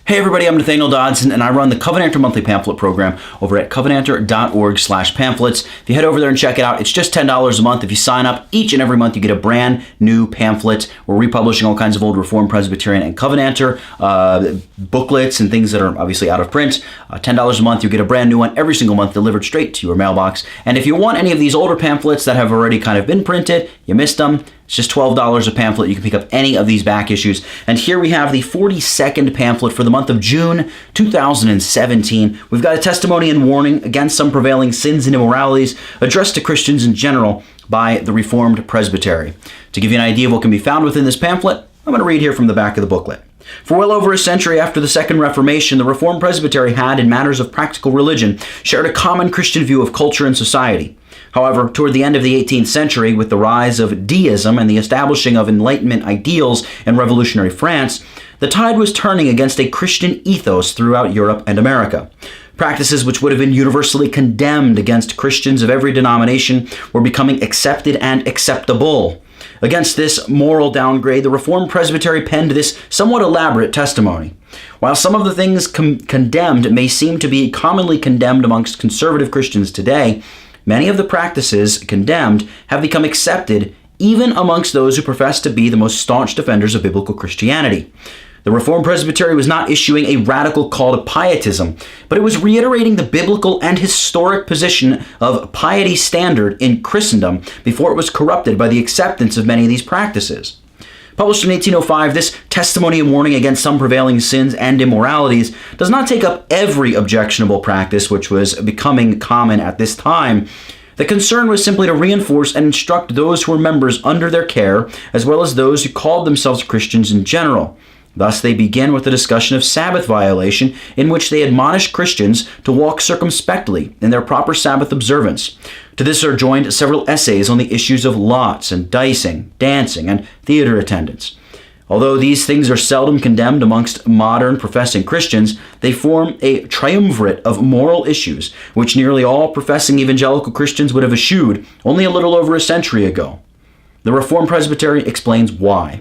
Hey everybody, I'm Nathaniel Dodson, and I run the Covenanter Monthly Pamphlet Program over at covenanter.org/pamphlets. If you head over there and check it out, it's just $10 a month. If you sign up each and every month, you get a brand new pamphlet. We're republishing all kinds of old Reformed, Presbyterian, and Covenanter booklets and things that are obviously out of print. $10 a month, you get a brand new one every single month delivered straight to your mailbox. And if you want any of these older pamphlets that have already kind of been printed, you missed them, it's just $12 a pamphlet. You can pick up any of these back issues. And here we have the 42nd pamphlet for the month of June 2017. We've got a testimony and warning against some prevailing sins and immoralities addressed to Christians in general by the Reformed Presbytery. To give you an idea of what can be found within this pamphlet, I'm going to read here from the back of the booklet. For well over a century after the Second Reformation, the Reformed Presbytery had, in matters of practical religion, shared a common Christian view of culture and society. However, toward the end of the 18th century, with the rise of Deism and the establishing of Enlightenment ideals in revolutionary France, the tide was turning against a Christian ethos throughout Europe and America. Practices which would have been universally condemned against Christians of every denomination were becoming accepted and acceptable. Against this moral downgrade, the Reformed Presbytery penned this somewhat elaborate testimony. While some of the things condemned may seem to be commonly condemned amongst conservative Christians today, many of the practices condemned have become accepted even amongst those who profess to be the most staunch defenders of biblical Christianity. The Reformed Presbytery was not issuing a radical call to pietism, but it was reiterating the biblical and historic position of piety standard in Christendom before it was corrupted by the acceptance of many of these practices. Published in 1805, this testimony and warning against some prevailing sins and immoralities does not take up every objectionable practice which was becoming common at this time. The concern was simply to reinforce and instruct those who were members under their care, as well as those who called themselves Christians in general. Thus, they begin with a discussion of Sabbath violation, in which they admonish Christians to walk circumspectly in their proper Sabbath observance. To this are joined several essays on the issues of lots and dicing, dancing, and theater attendance. Although these things are seldom condemned amongst modern professing Christians, they form a triumvirate of moral issues, which nearly all professing evangelical Christians would have eschewed only a little over a century ago. The Reformed Presbytery explains why.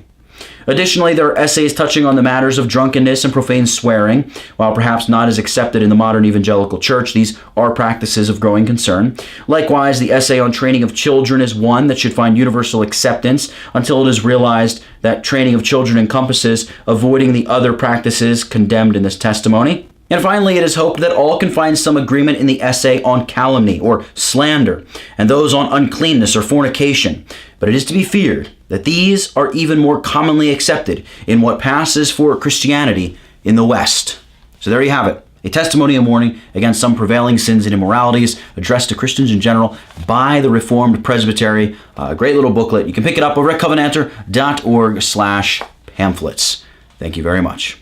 Additionally, there are essays touching on the matters of drunkenness and profane swearing. While perhaps not as accepted in the modern evangelical church, these are practices of growing concern. Likewise, the essay on training of children is one that should find universal acceptance until it is realized that training of children encompasses avoiding the other practices condemned in this testimony. And finally, it is hoped that all can find some agreement in the essay on calumny or slander, and those on uncleanness or fornication. But it is to be feared that these are even more commonly accepted in what passes for Christianity in the West. So there you have it, a testimony and warning against some prevailing sins and immoralities addressed to Christians in general by the Reformed Presbytery. A great little booklet. You can pick it up over at covenanter.org/pamphlets. Thank you very much.